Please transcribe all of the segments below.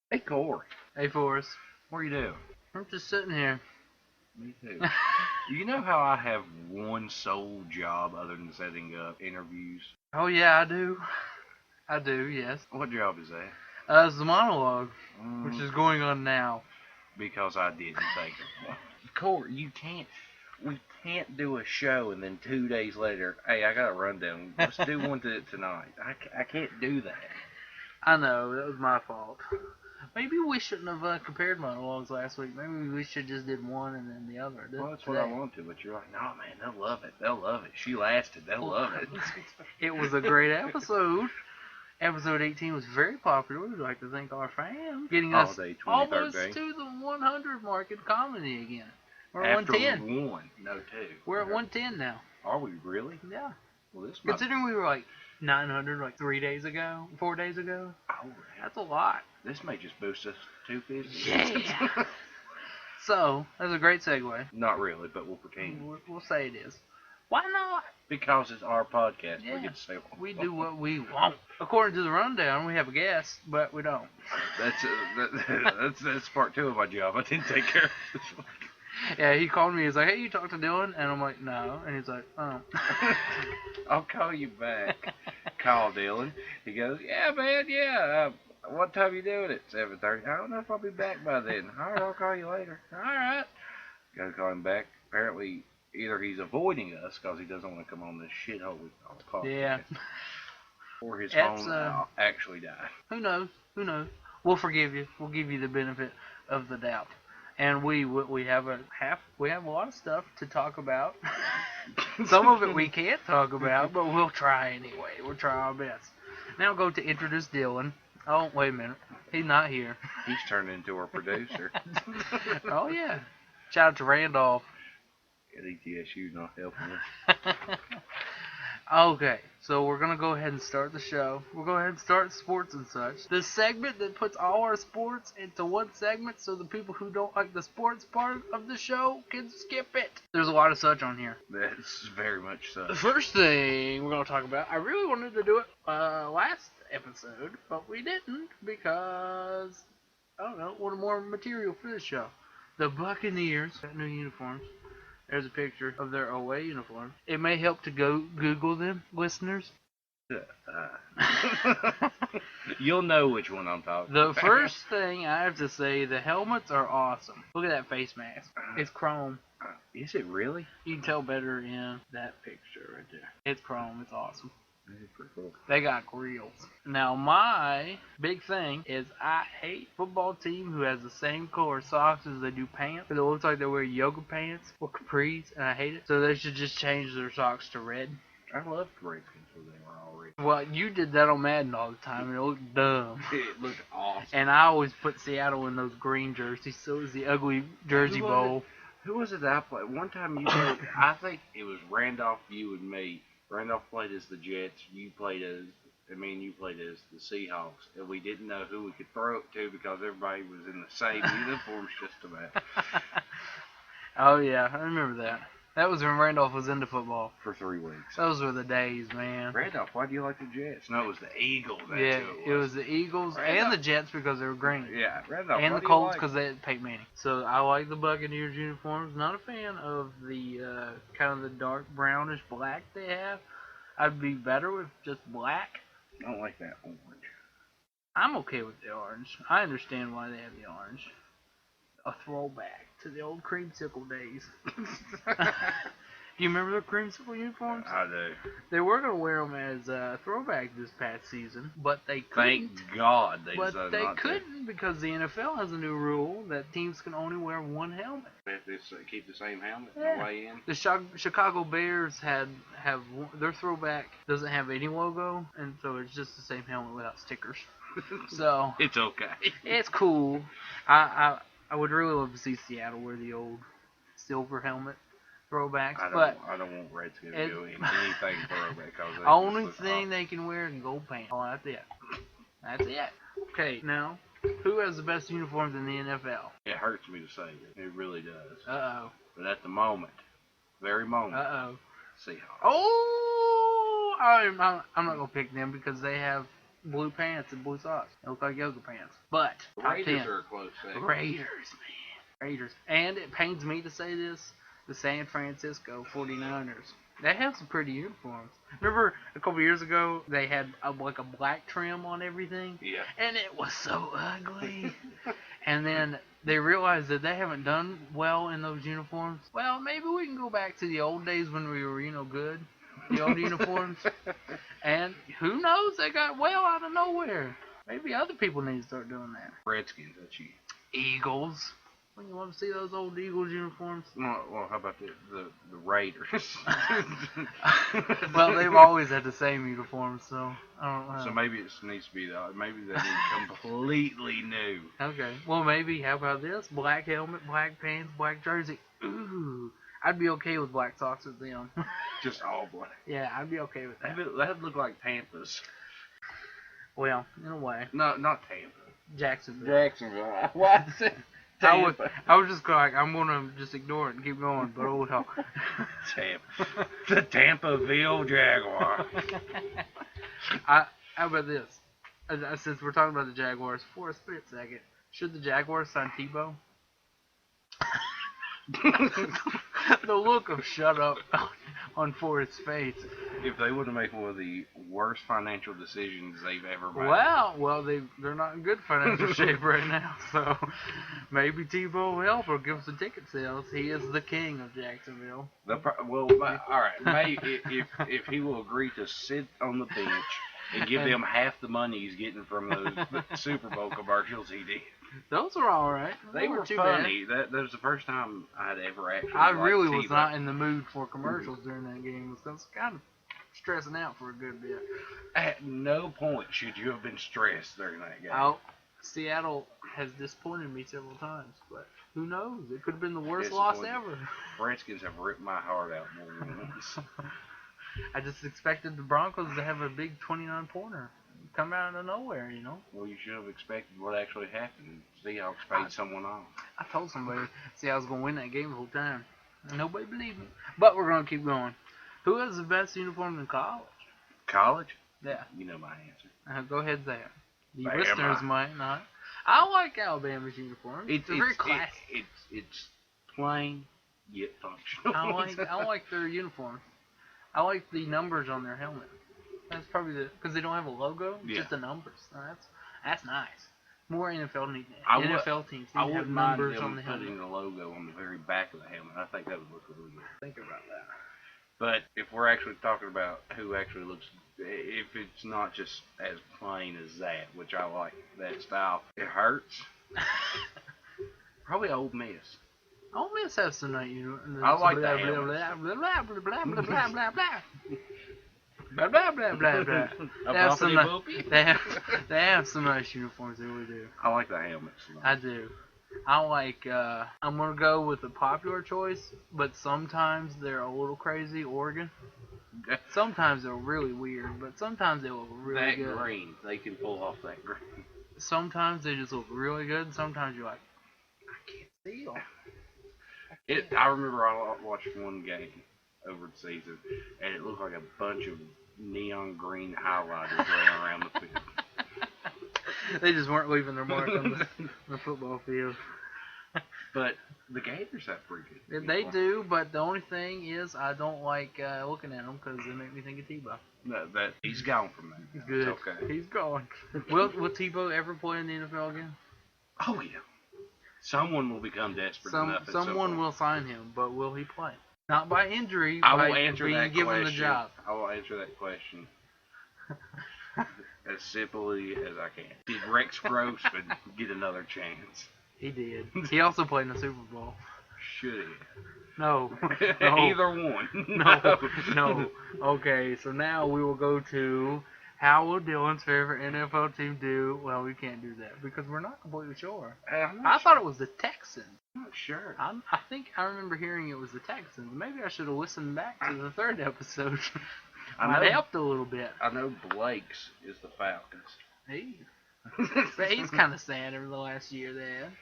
Hey, Corey. Hey, Forrest. What are you doing? I'm just sitting here. Me too. You know how I have one sole job other than setting up interviews? Oh, yeah, I do. I do, yes. What job is that? It's the monologue, which is going on now. Because I didn't think of one. Corey, we can't do a show and then 2 days later, hey, I got a rundown. Let's do one tonight. I can't do that. I know, that was my fault. Maybe we shouldn't have compared monologues last week. Maybe we should just did one and then the other. Well, that's what I want to, but you're like, no, man, they'll love it. They'll love it. She lasted. They'll love it. It was a great episode. Episode 18 was very popular. We'd like to thank our fans. Getting us almost to the 100 mark in comedy again. We're at 110. No, 2. We're at 110 now. Are we really? Yeah. Well, Considering we were like 900 like 4 days ago. Oh, that's a lot. This may just boost us to 250. Yeah. So, that's a great segue. Not really, but we'll pretend. We'll say it is. Why not? Because it's our podcast. Yeah. We get to say what we do what we want. According to the rundown, we have a guest, but we don't. That's part 2 of my job. I didn't take care of this one. Yeah, he called me. He's like, hey, you talked to Dylan? And I'm like, no. And he's like, oh. I'll call you back. Call Dylan. He goes, yeah, man, yeah. What time you doing it? 7:30. I don't know if I'll be back by then. All right, I'll call you later. All right. Gotta call him back. Apparently, either he's avoiding us because he doesn't want to come on this shithole we call podcast. Yeah. Or his phone actually died. Who knows? We'll forgive you. We'll give you the benefit of the doubt. And we have a lot of stuff to talk about. Some of it we can't talk about, but we'll try anyway. We'll try our best. Now go to introduce Dylan. Oh, wait a minute. He's not here. He's turned into our producer. Oh, yeah. Shout out to Randolph. At ETSU not helping us. Okay, so we're going to go ahead and start the show. We'll go ahead and start sports and such. The segment that puts all our sports into one segment so the people who don't like the sports part of the show can skip it. There's a lot of such on here. That's very much so. The first thing we're going to talk about, I really wanted to do it last episode, but we didn't because, I don't know, wanted more material for this show. The Buccaneers got new uniforms. There's a picture of their away uniform. It may help to go Google them, listeners. You'll know which one I'm talking about. The first thing I have to say, the helmets are awesome. Look at that face mask. It's chrome. Is it really? You can tell better in that picture right there. It's chrome. It's awesome. That's pretty cool. They got grills. Now, my big thing is I hate football team who has the same color socks as they do pants. But it looks like they wear yoga pants or capris, and I hate it. So they should just change their socks to red. I loved Redskins when they were all red. Well, you did that on Madden all the time, and it looked dumb. It looked awesome. And I always put Seattle in those green jerseys, so it was the ugly Jersey Bowl. Who was it that I played? One time you played, I think it was Randolph, you and me. Randolph played as the Jets, you played as the Seahawks, and we didn't know who we could throw it to because everybody was in the same uniforms just about. Oh yeah, I remember that. That was when Randolph was into football. For 3 weeks. Those were the days, man. Randolph, why do you like the Jets? No, it was the Eagles. Yeah, it was the Eagles and the Jets because they were green. Yeah, Randolph. And the Colts because they had Peyton Manning. So I like the Buccaneers uniforms. Not a fan of the kind of the dark brownish black they have. I'd be better with just black. I don't like that orange. I'm okay with the orange. I understand why they have the orange. A throwback to the old creamsicle days. Do you remember the creamsicle uniforms? I do. They were going to wear them as a throwback this past season, but they couldn't. Thank God they decided not to. But they couldn't because the NFL has a new rule that teams can only wear one helmet. They have to keep the same helmet on the way in? The Chicago Bears have their throwback doesn't have any logo, and so it's just the same helmet without stickers. So it's okay. It's cool. I would really love to see Seattle wear the old silver helmet throwbacks. I don't want Redskins to do anything throwback. The only thing they can wear is gold pants. Oh, that's it. That's it. Okay, now, who has the best uniforms in the NFL? It hurts me to say it. It really does. Uh-oh. But at the moment, very moment, Seahawks. Oh! I'm not going to pick them because they have blue pants and blue socks. They look like yoga pants. But top Raiders 10. are a close second. Raiders, man. Raiders. And it pains me to say this, the San Francisco 49ers. They have some pretty uniforms. Remember a couple years ago, they had like a black trim on everything? Yeah. And it was so ugly. And then they realized that they haven't done well in those uniforms. Well, maybe we can go back to the old days when we were, good. The old uniforms. And who knows? They got well out of nowhere. Maybe other people need to start doing that. Redskins, that's you. Eagles. When you want to see those old Eagles uniforms? Well, how about the Raiders? Well, they've always had the same uniforms, so I don't know. So maybe it needs to be maybe they need completely new. Okay. Well, maybe. How about this? Black helmet, black pants, black jersey. Ooh. I'd be okay with black socks with them. Just all black. Yeah, I'd be okay with that. That'd look like Tampa's. Well, in a way. No, not Tampa. Jacksonville. Jacksonville. Why is it Tampa? I was just like, I'm going to just ignore it and keep going, but oh hell. Tampa. The Tampaville Jaguar. How about this? Since we're talking about the Jaguars, for a split second, should the Jaguars sign Tebow? The look of shut up on Forrest's face. If they would have made one of the worst financial decisions they've ever made. Well, they're not in good financial shape right now, so maybe Tebow will help or give some ticket sales. He is the king of Jacksonville. All right. Maybe if he will agree to sit on the bench and give them half the money he's getting from those Super Bowl commercials he did. Those were all right. They were too funny. bad. That was the first time I'd ever actually. I really liked was Tebow. not in the mood for commercials during that game. I was kind of stressing out for a good bit. At no point should you have been stressed during that game. Seattle has disappointed me several times, but who knows? It could have been the worst loss ever. Redskins have ripped my heart out more than once. I just expected the Broncos to have a big 29-pointer. Come out of nowhere, Well, you should have expected what actually happened. Seahawks paid someone off. I told somebody I was going to win that game the whole time. Nobody believed me. But we're going to keep going. Who has the best uniform in college? College? Yeah. You know my answer. Go ahead there. The Bama. listeners might not. I like Alabama's uniform. It's very classy. It's plain yet functional. I like their uniform. I like the numbers on their helmet. That's probably because they don't have a logo, just the numbers. That's nice. More NFL teams need to have numbers on the helmet. Putting the logo on the very back of the helmet. I think that would look really good. Think about that. But if we're actually talking about who actually looks, if it's not just as plain as that, which I like that style, it hurts. Probably Ole Miss. Ole Miss has some nice. I like that. Blah blah blah blah blah blah blah blah blah blah. Blah blah blah blah blah. They have some nice uniforms. They really do. I like the helmets. I do. I like. I'm gonna go with the popular choice, but sometimes they're a little crazy. Oregon. Sometimes they're really weird, but sometimes they look really good. That green, they can pull off that green. Sometimes they just look really good. Sometimes you're like, I can't see them. I remember I watched one game over the season, and it looked like a bunch of neon green highlighters running around the field. They just weren't leaving their mark on the football field. But the Gators have pretty good. They do, but the only thing is I don't like looking at them because they make me think of Tebow. That he's gone from that. Good. It's okay. He's gone. Will Tebow ever play in the NFL again? Oh, yeah. Someone will become desperate enough. Someone will sign him, but will he play? Not by injury. I will answer that question. Give him the job. I will answer that question as simply as I can. Did Rex Grossman get another chance? He did. He also played in the Super Bowl. Should he? No. Either one. No. Okay, so now we will go to how will Dylan's favorite NFL team do? Well, we can't do that because we're not completely sure. I thought it was the Texans. I'm not sure. I think I remember hearing it was the Texans. Maybe I should have listened back to the third episode. Might helped a little bit. I know Blake's is the Falcons. But he's kind of sad over the last year there.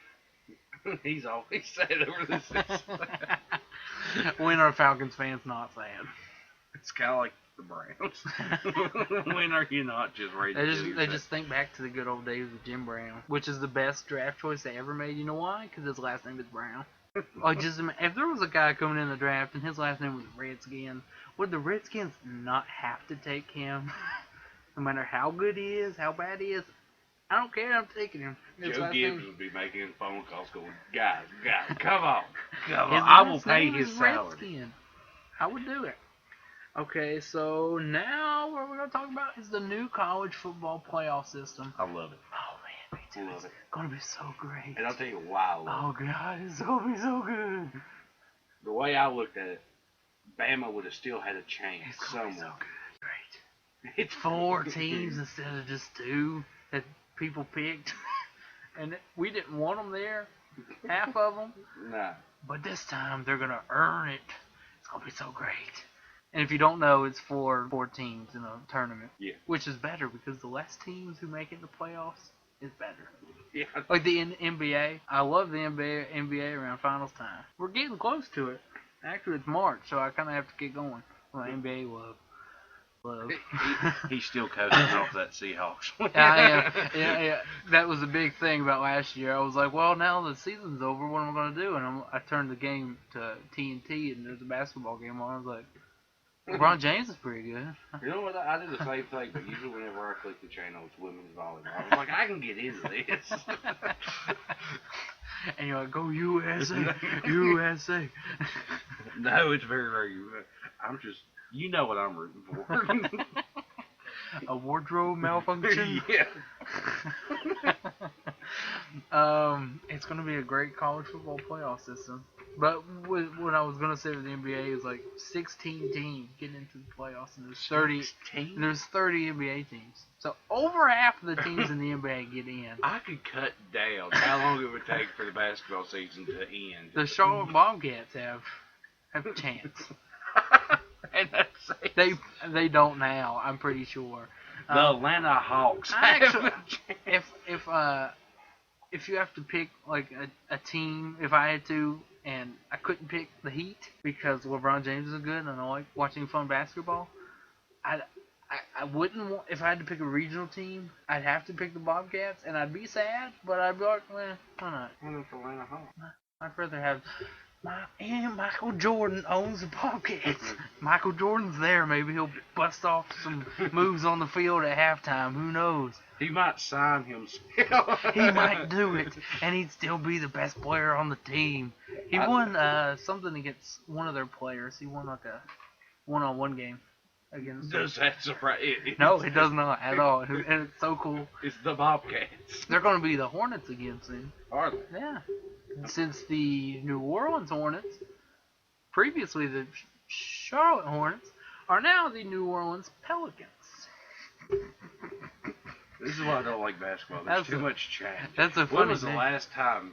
He's always sad over this. When are Falcons fans not sad? It's kind of like the Browns. When are you not just ready to do They yourself? just think back to the good old days with Jim Brown, which is the best draft choice they ever made. You know why? Because his last name is Brown. Like, just if there was a guy coming in the draft and his last name was Redskin, would the Redskins not have to take him? No matter how good he is, how bad he is, I don't care. I'm taking him. Joe Gibbs would be making phone calls going, guys, come on. His I will last pay name his is salary. Redskin. I would do it. Okay, so now what we're going to talk about is the new college football playoff system. I love it. Oh, man, me too. I love it. It's going to be so great. And I'll tell you why I love Oh, God, it's going to be so good. it. The way I looked at it, Bama would have still had a chance It's going to be so somewhere. good. Great. It's 4 teams instead of just 2 that people picked. And we didn't want them there, half of them. Nah. But this time, they're going to earn it. It's going to be so great. And if you don't know, it's 4 teams in a tournament. Yeah. Which is better because the less teams who make it to playoffs is better. Yeah. Like the NBA. I love the NBA around finals time. We're getting close to it. Actually, it's March, so I kind of have to get going. Well, NBA love. He's still coaching off that Seahawks. I am. Yeah. That was a big thing about last year. I was like, well, now the season's over. What am I going to do? And I turned the game to TNT, and there's a basketball game on. I was like, LeBron James is pretty good. You know what? I did the same thing, but usually whenever I click the channel, it's women's volleyball. I was like, I can get into this. And you're like, go USA, USA. No, it's very, very. I'm just. You know what I'm rooting for. A wardrobe malfunction. Yeah. It's going to be a great college football playoff system. But what I was going to say with the NBA is like 16 teams getting into the playoffs, and there's 30 NBA teams. So over half of the teams in the NBA get in. I could cut down how long it would take for the basketball season to end. The Charlotte Bobcats have a chance. And that's They don't now, I'm pretty sure. the Atlanta Hawks. Actually, if you have to pick like a team, if I had to, and I couldn't pick the Heat because LeBron James is good and I like watching fun basketball, I wouldn't want, if I had to pick a regional team, I'd have to pick the Bobcats, and I'd be sad, but I'd be like, well, why not? Atlanta Hawks. I'd rather have. And Michael Jordan owns the Bobcats. Michael Jordan's there. Maybe he'll bust off some moves on the field at halftime. Who knows? He might sign himself. He might do it, and he'd still be the best player on the team. He won something against one of their players. He won like a one-on-one game against. Does that surprise? No, it does not at all. And it's so cool. It's the Bobcats. They're going to be the Hornets again soon. Are they? Yeah. Since the New Orleans Hornets, previously the Charlotte Hornets, are now the New Orleans Pelicans. This is why I don't like basketball. There's too much change. That's a funny When was the thing. last time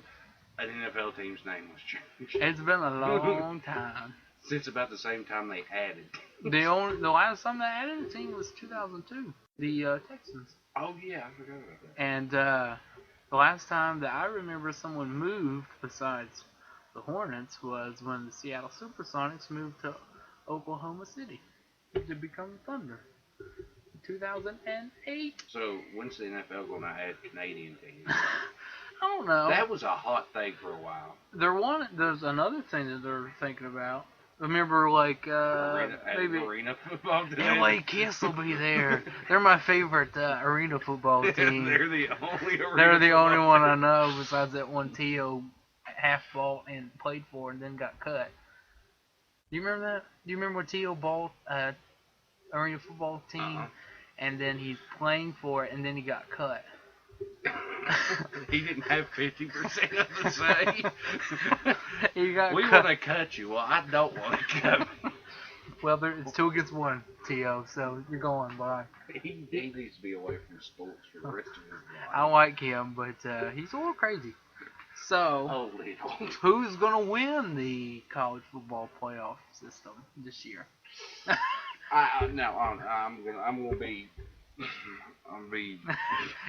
an NFL team's name was changed? It's been a long time. Since about the same time they added. The last time they added a team was 2002, the Texans. Oh yeah, I forgot about that. And the last time that I remember someone moved besides the Hornets was when the Seattle Supersonics moved to Oklahoma City to become the Thunder. 2008. So when's the NFL going to add Canadian teams? I don't know. That was a hot thing for a while. There's another thing that they're thinking about. Remember, like maybe arena football team. LA Kiss will be there. They're my favorite arena football team. They're the only. They're the only one I know besides that one T.O. half ball and played for and then got cut. Do you remember that? Do you remember when T.O. bought arena football team and then he's playing for it and then he got cut? He didn't have 50% of the say. He got we cut. want to cut you. Well, I don't want to cut you. Well, it's 2 against 1, T.O., so you're going, bye. He needs to be away from sports for the rest of his life. I like him, but he's a little crazy. So, Oh, little. who's going to win the college football playoff system this year? I'm gonna be.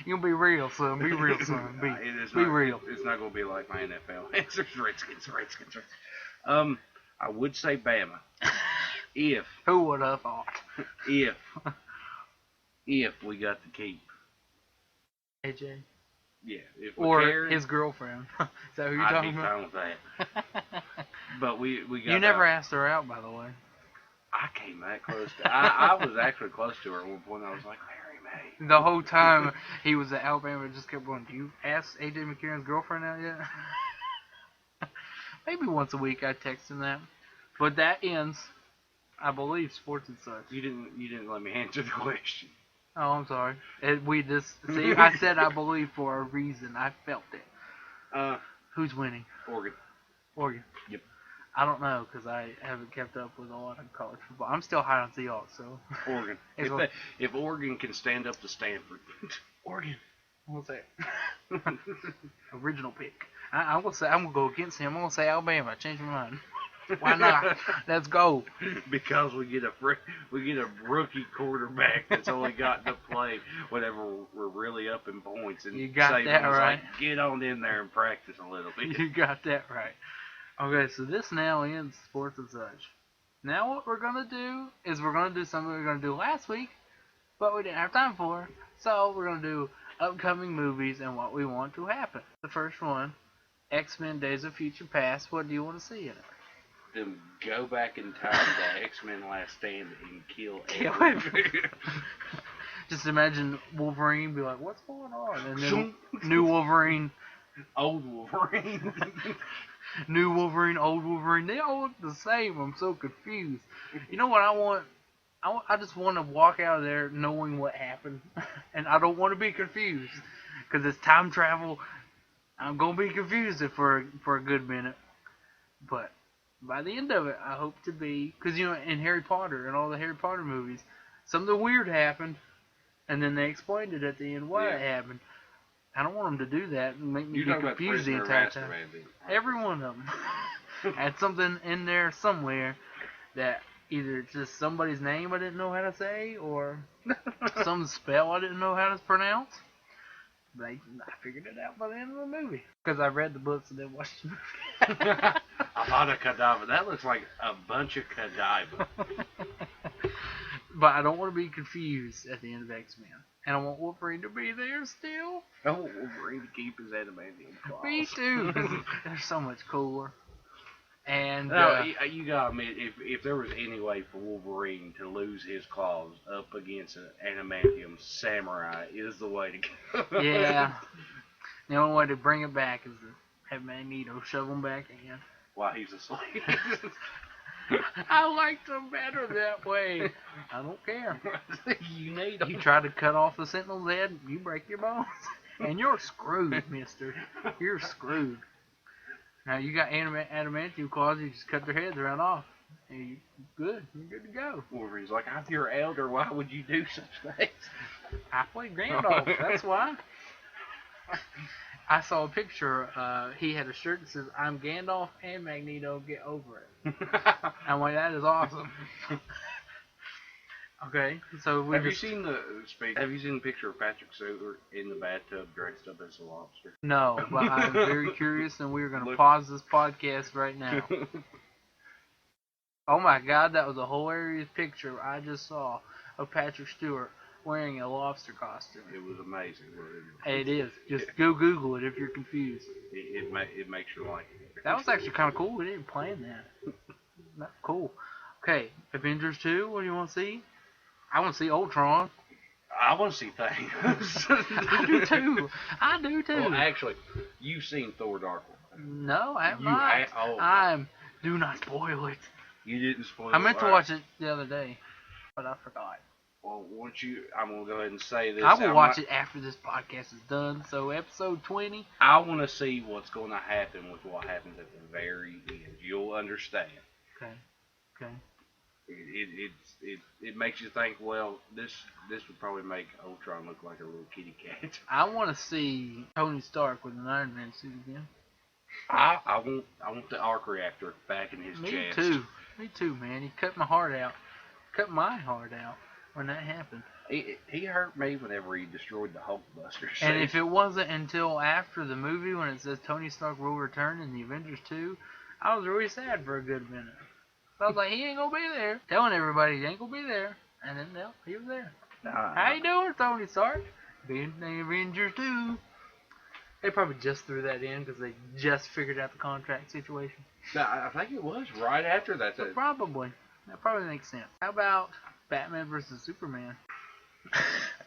You'll be real, son. Be real, son. Be real. It's not gonna be like my NFL answers. Redskins. I would say Bama. If Who would have thought? if we got to keep. AJ. Yeah. If Or Karen, his girlfriend. Is that who you're I'd talking be about? fine with that. But we got. You never asked her out, by the way. I came that close. I was actually close to her at one point. I was like, marry me. The whole time he was at Alabama, just kept going, do you ask AJ McCarron's girlfriend out yet? Maybe once a week I text him that. But that ends, I believe, Sports and Such. You didn't let me answer the question. Oh, I'm sorry. See, I said I believe for a reason. I felt it. Who's winning? Oregon. Yep. I don't know, because I haven't kept up with a lot of college football. I'm still high on Seahawks, so. Oregon. If Oregon can stand up to Stanford. Oregon. What's that? Original pick. I'm gonna go against him. I'm gonna say Alabama. I changed my mind. Why not? Let's go. Because we get a rookie quarterback that's only gotten to play whenever we're really up in points. And you got Saban that was right. Like, get on in there and practice a little bit. You got that right. Okay, so this now ends Sports and Such. Now what we're gonna do is we're gonna do something we were gonna do last week, but we didn't have time for. So we're gonna do upcoming movies and what we want to happen. The first one, X-Men: Days of Future Past. What do you want to see in it? Them go back in time to X-Men Last Stand and kill everyone. Just imagine Wolverine be like, "What's going on?" And then new Wolverine, old Wolverine, new Wolverine, old Wolverine. They all look the same. I'm so confused. You know what I want? I just want to walk out of there knowing what happened, and I don't want to be confused because it's time travel. I'm gonna be confused for a good minute, but by the end of it, I hope to be, because you know, in Harry Potter and all the Harry Potter movies, something weird happened, and then they explained it at the end why it happened. I don't want them to do that and make me be confused the entire time. Every one of them had something in there somewhere that either it's just somebody's name I didn't know how to say, or some spell I didn't know how to pronounce. I figured it out by the end of the movie. Because I read the books and then watched the movie. Avada Kedavra. That looks like a bunch of Godiva. But I don't want to be confused at the end of X-Men. And I want Wolverine to be there still. I want Wolverine to keep his adamantium claws. Me too. They're so much cooler. And you gotta admit, if there was any way for Wolverine to lose his claws up against an adamantium samurai, is the way to go. Yeah. The only way to bring it back is to have Magneto shove him back in. While he's asleep. I liked him better that way. I don't care. You need him. You try to cut off the Sentinel's head, you break your bones. And you're screwed, mister. You're screwed. Now you got adamantium claws, you just cut their heads right off. And you're good. You're good to go. Wolverine's like, I'm your elder, why would you do such things? I played Gandalf, that's why. I saw a picture, he had a shirt that says, I'm Gandalf and Magneto, get over it. I'm like, that is awesome. Okay, so Have you seen the picture of Patrick Stewart in the bathtub dressed up as a lobster? No, but I'm very curious, and we're going to pause this podcast right now. Oh my God, that was a hilarious picture I just saw of Patrick Stewart wearing a lobster costume. It was amazing. It is. Just go Google it if you're confused. It makes you like it. That was actually kind of cool. We didn't plan that. That's cool. Okay, Avengers 2, what do you want to see? I want to see Ultron. I want to see Thanos. I do too. I do too. Well, actually, you've seen Thor: Dark World. No, I have not. Do not spoil it. You didn't spoil it. I meant to watch it the other day, but I forgot. Well, I'm going to go ahead and say this. I will watch it after this podcast is done. So, episode 20. I want to see what's going to happen with what happens at the very end. You'll understand. Okay. It makes you think, well, this would probably make Ultron look like a little kitty cat. I want to see Tony Stark with an Iron Man suit again. I want the arc reactor back in his chest. Me too, man. He cut my heart out. Cut my heart out when that happened. He hurt me whenever he destroyed the Hulkbuster. And if it wasn't until after the movie when it says Tony Stark will return in the Avengers 2, I was really sad for a good minute. So I was like, he ain't gonna be there. Telling everybody he ain't gonna be there. And then, no, he was there. How you doing, Tony Stark? Being the Avengers too. They probably just threw that in because they just figured out the contract situation. I think it was right after that. So probably. That probably makes sense. How about Batman versus Superman?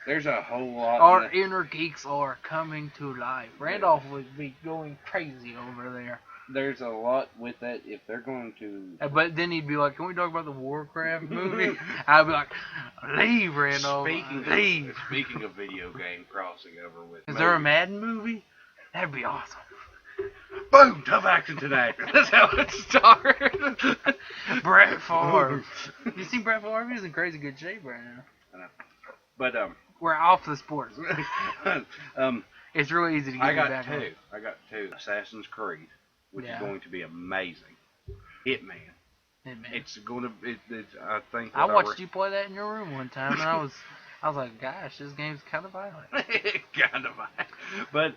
There's a whole lot. Our inner geeks are coming to life. Randolph would be going crazy over there. There's a lot with that if they're going to. But then he'd be like, "Can we talk about the Warcraft movie?" I'd be like, "Leave, Randolph. Leave." Speaking of video game crossing over with. Is there a Madden movie? That'd be awesome. Boom! Tough action tonight. That's how it started. Brett Favre. You see Brett Favre? He's in crazy good shape right now. I know. But we're off the sports. It's really easy to get back on. I got two. Assassin's Creed, which is going to be amazing. Hitman. It's going to. I think. I watched you play that in your room one time, and I was like, gosh, this game's kind of violent. Kind of violent. But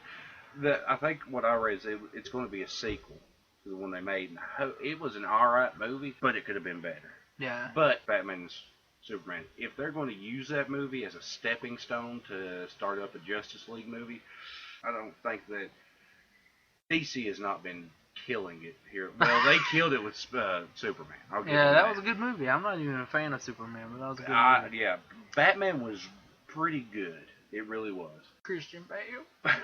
I think what I read is it's going to be a sequel to the one they made. It was an alright movie, but it could have been better. Yeah. But Batman's Superman, if they're going to use that movie as a stepping stone to start up a Justice League movie, I don't think that DC has not been killing it here. Well, they killed it with Superman. That was a good movie. I'm not even a fan of Superman, but that was a good movie. Yeah, Batman was pretty good. It really was. Christian Bale.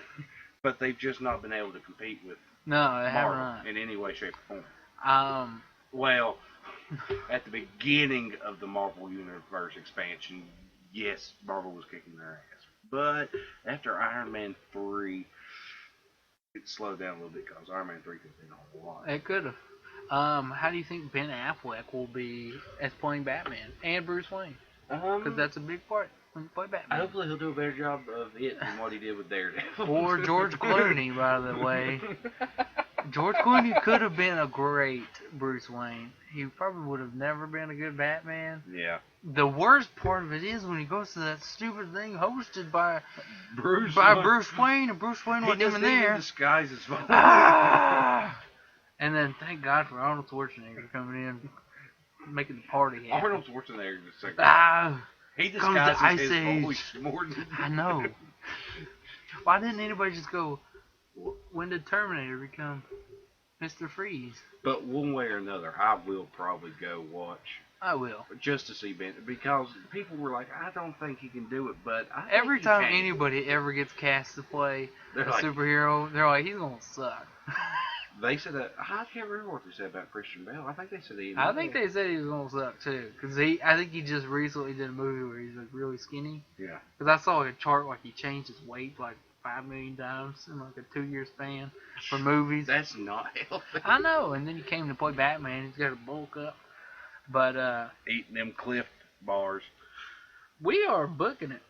But they've just not been able to compete with Marvel in any way, shape, or form. Well, at the beginning of the Marvel Universe expansion, yes, Marvel was kicking their ass. But after Iron Man 3, it slowed down a little bit because Iron Man 3 could have been a whole lot. It could have. How do you think Ben Affleck will be as playing Batman and Bruce Wayne? Because that's a big part when you play Batman. Hopefully he'll do a better job of it than what he did with Daredevil. Or George Clooney, by the way. George Clooney could have been a great Bruce Wayne. He probably would have never been a good Batman. Yeah. The worst part of it is when he goes to that stupid thing hosted by Bruce Wayne, and Bruce Wayne wasn't even there. Disguise his voice. And then thank God for Arnold Schwarzenegger coming in, making the party happen. Arnold Schwarzenegger just like he disguises his voice more than I know. Why didn't anybody just go? When did Terminator become Mr. Freeze? But one way or another, I will probably go watch. I will. Just to see Ben, because people were like, I don't think he can do it, but I think every time he can. Anybody ever gets cast to play superhero, they're like, he's gonna suck. They said that. I can't remember what they said about Christian Bale. I think they said he. I think they said he was gonna suck too, because I think he just recently did a movie where he's like really skinny. Yeah. Because I saw a chart like he changed his weight like 5 million times in like a 2-year span for movies. That's not healthy. I know, and then he came to play Batman. He's got to bulk up. But eating them Cliff bars. We are booking it.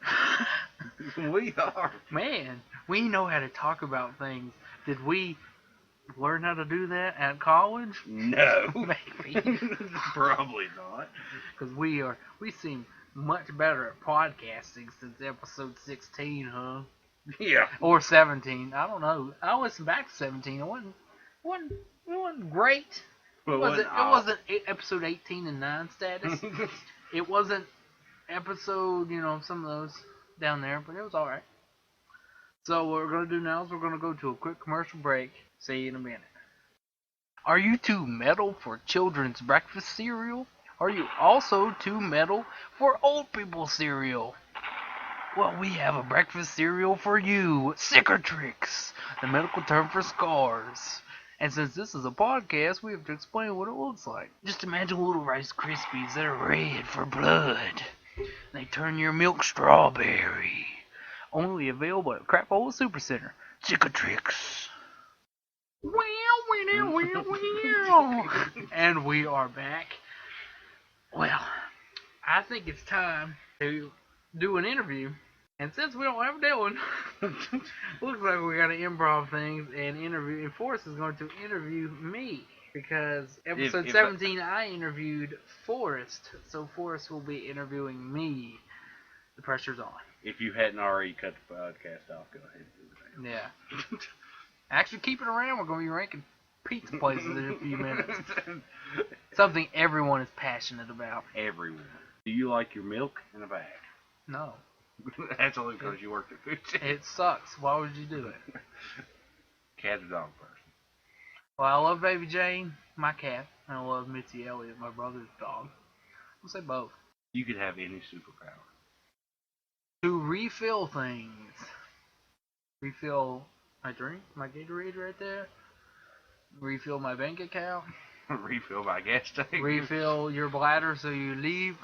We are. Man, we know how to talk about things. Did we learn how to do that at college? No. Maybe. Probably not. Because we seem much better at podcasting since episode 16, huh? Yeah. Or 17. I don't know. I listened back to 17. It wasn't great. It wasn't episode 18 and 9 status. It wasn't episode, some of those down there, but it was alright. So what we're going to do now is we're going to go to a quick commercial break. See you in a minute. Are you too metal for children's breakfast cereal? Are you also too metal for old people cereal? Well, we have a breakfast cereal for you, cicatrix, the medical term for scars. And since this is a podcast, we have to explain what it looks like. Just imagine little Rice Krispies that are red for blood. They turn your milk strawberry. Only available at Crapola Supercenter. Cicatrix. And we are back. Well, I think it's time to do an interview. And since we don't have Dylan, looks like we got to improv things and interview. And Forrest is going to interview me because episode 17 I interviewed Forrest, so Forrest will be interviewing me. The pressure's on. If you hadn't already cut the podcast off, go ahead and do that. Yeah. Actually, keep it around. We're going to be ranking pizza places in a few minutes. Something everyone is passionate about. Everyone. Do you like your milk in a bag? No. That's only because you worked at food chain. It sucks. Why would you do it? Cat or dog person? Well, I love Baby Jane, my cat, and I love Mitzi Elliott, my brother's dog. I'll say both. You could have any superpower. To refill things. Refill my drink, my Gatorade right there. Refill my bank account. Refill my gas tank. Refill your bladder so you leave.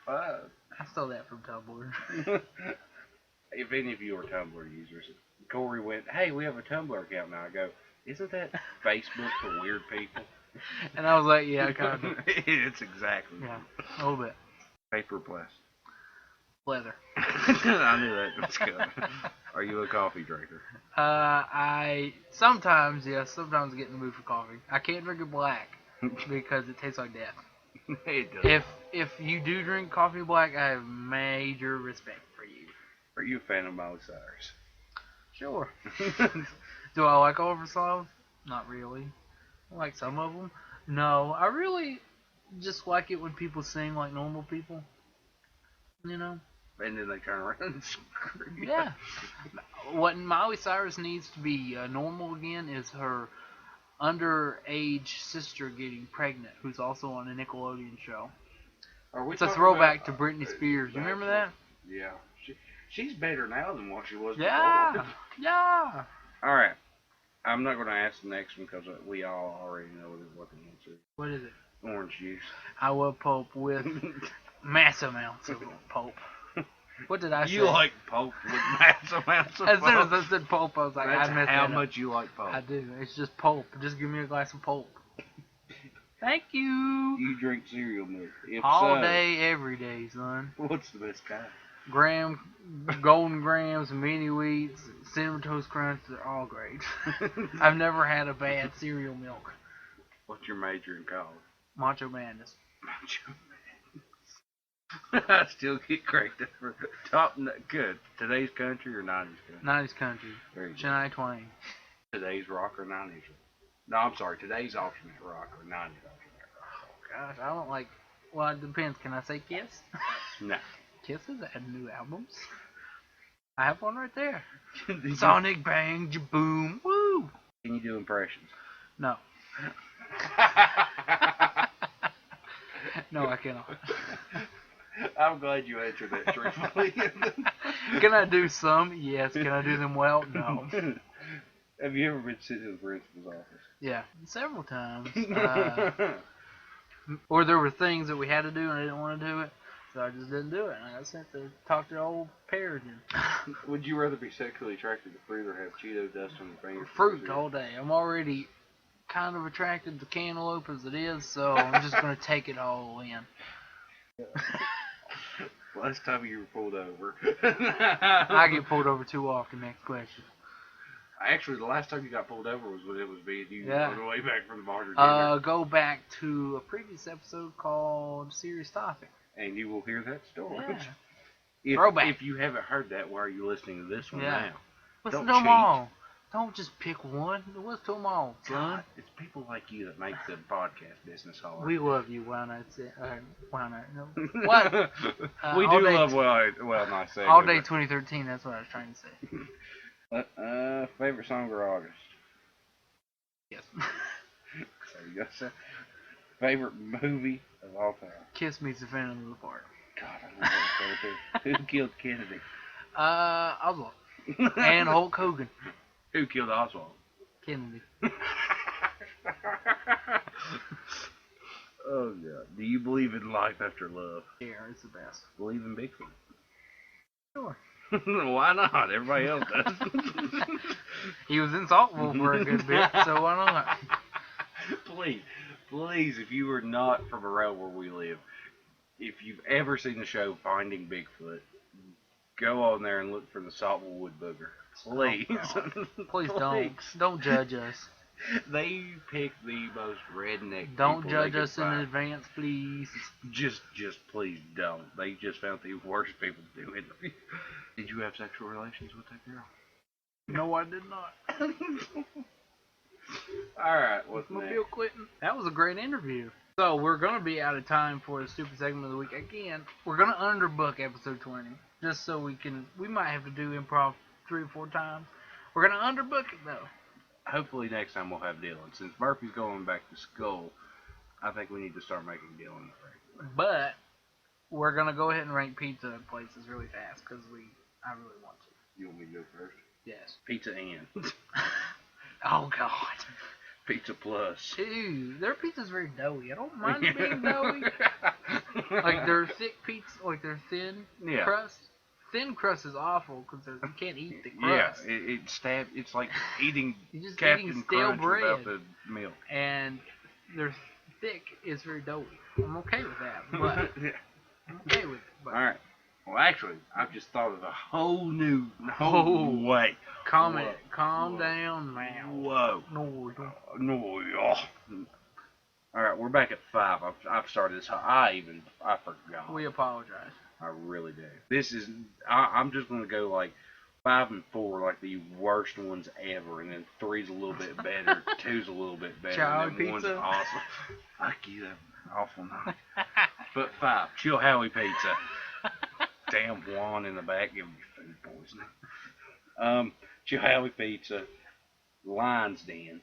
I stole that from Tumblr. If any of you are Tumblr users, Corey went, "Hey, we have a Tumblr account now." I go, "Isn't that Facebook for weird people?" And I was like, yeah, kind of. It's exactly. Yeah, a little bit. Paper or plastic? Leather. I knew that was coming. Are you a coffee drinker? I sometimes get in the mood for coffee. I can't drink it black because it tastes like death. It does. If you do drink coffee black, I have major respect for you. Are you a fan of Miley Cyrus? Sure. Do I like all of her songs? Not really. I like some of them. No, I really just like it when people sing like normal people. You know? And then they turn around and scream. Yeah. What Miley Cyrus needs to be normal again is her underage sister getting pregnant, who's also on a Nickelodeon show. It's a throwback to Britney Spears. You remember that? Yeah. She's better now than what she was Yeah. before. Yeah. All right. I'm not going to ask the next one because we all already know what the answer is. What is it? Orange juice. I love pulp with massive amounts of pulp. What did I say? You like pulp with massive amounts of As pulp? soon as I said pulp, I was like, That's I messed how that much you like pulp. I do. It's just pulp. Just give me a glass of pulp. Thank you. You drink cereal milk. If All so, day, every day, son. What's the best kind? Golden grams, mini wheats, cinnamon toast crunch, they're all great. I've never had a bad cereal milk. What's your major in college? Macho Madness. Macho Madness. I still get cracked up for good. Today's country or 90s country? 90s country. Very good. Shania Twain. Today's rock or 90s rock? No, I'm sorry. Today's alternate rock or 90s alternate rock? Gosh, I don't like. Well, it depends. Can I say Kiss? No. Kiss has had new albums. I have one right there. Sonic Bang, Jaboom, woo! Can you do impressions? No. No, I cannot. I'm glad you answered that truthfully. Can I do some? Yes. Can I do them well? No. Have you ever been sitting in the principal's office? Yeah, several times. Or there were things that we had to do and I didn't want to do it, so I just didn't do it. And I got sent to talk to old Peregrine. Would you rather be sexually attracted to fruit or have Cheeto dust on your fingers? Fruit all day. I'm already kind of attracted to cantaloupe as it is, so I'm just going to take it all in. Last time you were pulled over. I get pulled over too often. Next question. Actually, the last time you got pulled over was when it was me and you on the way back from the bar to dinner. Go back to a previous episode called Serious Topic. And you will hear that story. Yeah. Throwback. If you haven't heard that, why are you listening to this one now? Listen to them all. Don't just pick one. Listen to them all, son. God, it's people like you that make the podcast business hard. We love you, Why Not Say? Why Not? No. What? We do love Not Say. All Day 2013, that's what I was trying to say. Favorite song or artist? Yes. There you go, sir. Favorite movie of all time? Kiss Meets the Phantom of the Park. God, I love that too. Who killed Kennedy? Oswald. And Hulk Hogan. Who killed Oswald? Kennedy. Oh, God. Do you believe in life after love? Yeah, it's the best. Believe in Bigfoot? Sure. Why not? Everybody else does. He was in Saltville for a good bit, so why not? Please, if you are not from around where we live, if you've ever seen the show Finding Bigfoot, go on there and look for the Saltville Wood Booger. Please. Oh, please don't judge us. They pick the most redneck. Don't judge us in advance, please. Just please don't. They just found the worst people to do interviews. Did you have sexual relations with that girl? No, I did not. Alright, what's Mobile next? Clinton. That was a great interview. So, we're going to be out of time for the stupid segment of the week again. We're going to underbook episode 20. Just so we might have to do improv 3 or 4 times. We're going to underbook it, though. Hopefully next time we'll have Dylan. Since Murphy's going back to school, I think we need to start making Dylan regular. But, we're going to go ahead and rank pizza places really fast, because I really want to. You want me to go first? Yes. Pizza Inn. Oh, God. Pizza Plus. Dude, their pizza's very doughy. I don't mind it being doughy. Like, their thick pizza, like their thin crust. Thin crust is awful because you can't eat the crust. Yeah, it's like eating You're just Captain eating stale Crunch bread. without the milk. And their thick is very doughy. I'm okay with that, but I'm okay with it. But All right. Well, actually, I've just thought of a whole new way. Calm down now. Whoa. No. All right, we're back at 5. I've started this. I forgot. We apologize. I really do. This is. I'm just gonna go like 5 and 4, like the worst ones ever, and then 3's a little bit better, 2's a little bit better, Child and then pizza? 1's awesome. Fuck you, that's awful night. But 5, Chill Howie Pizza. Damn Juan in the back giving me food poisoning. Chill Howie Pizza. Lion's Den.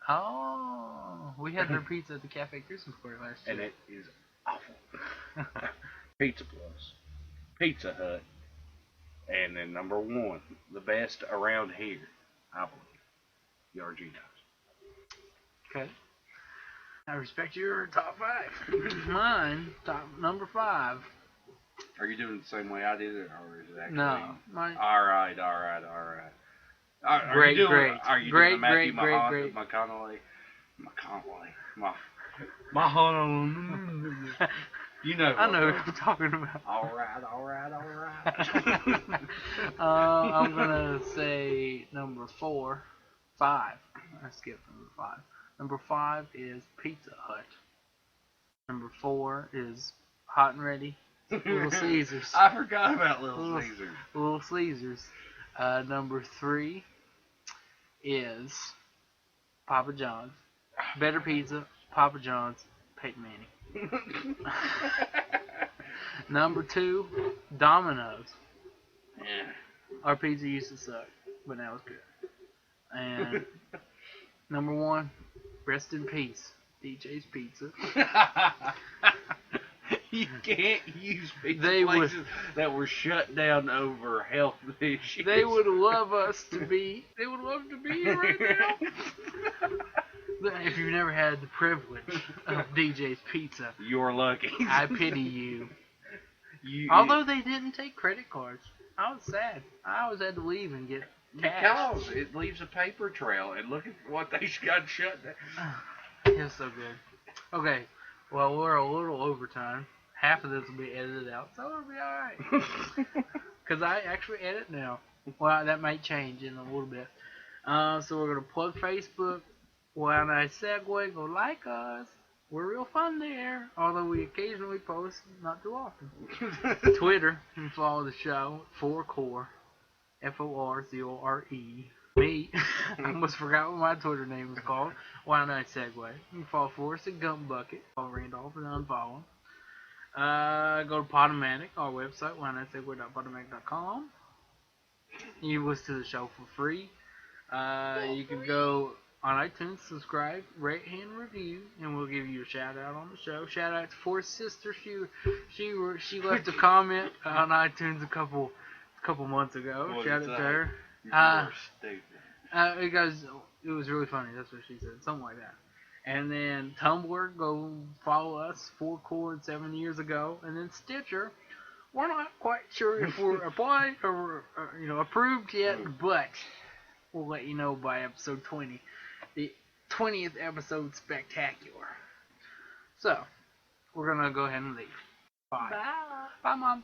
Oh, we had their pizza at the Cafe Christmas party last year. And it is awful. Pizza Plus. Pizza Hut. And then number 1, the best around here, I believe, Yargino's. Okay. I respect your top 5. Mine, number 5. Are you doing the same way I did it, or is it actually? No. Mine. All right. Are you doing the Matthew McConaughey? You know. I know what you're talking about. All right. I'm gonna say number 5. I skipped number 5. Number 5 is Pizza Hut. Number 4 is Hot and Ready. Little Caesars. I forgot about Little Caesars. Little Caesars. Number 3 is Papa John's. Better pizza, Papa John's, Peyton Manning. Number 2, Domino's. Yeah. Our pizza used to suck, but now it's good. And number 1, rest in peace, DJ's Pizza. You can't use pizza places that were shut down over health issues. They would love us to be. They would love to be here right now. If you've never had the privilege of DJ's Pizza, you're lucky. I pity you. Although they didn't take credit cards, I was sad. I always had to leave and get cash. Because it leaves a paper trail, and look at what they got shut down. It was so good. Okay, well, we're a little overtime. Half of this will be edited out, so it'll be alright. Because I actually edit now. Well, that might change in a little bit. So we're going to plug Facebook. When I Segue, go like us. We're real fun there. Although we occasionally post, not too often. Twitter, you can follow the show, 4Core. FORCORE. Me. I almost forgot what my Twitter name is called. Why Not Segue. You can follow Forrest and Gum Bucket. Follow Randolph and unfollow him. Go to Podomatic, our website, whynotsegue.podomatic.com. You can listen to the show for free. You can go on iTunes, subscribe, rate, and review, and we'll give you a shout out on the show. Shout out to Forrest's sister. She left a comment on iTunes a couple months ago. Shout out to her. You're stupid. Because it was really funny. That's what she said. Something like that. And then Tumblr, go follow us, 4Core 7 years ago. And then Stitcher, we're not quite sure if we're applied or approved yet, but we'll let you know by episode 20. The 20th episode spectacular. So, we're going to go ahead and leave. Bye. Bye. Bye, Mom.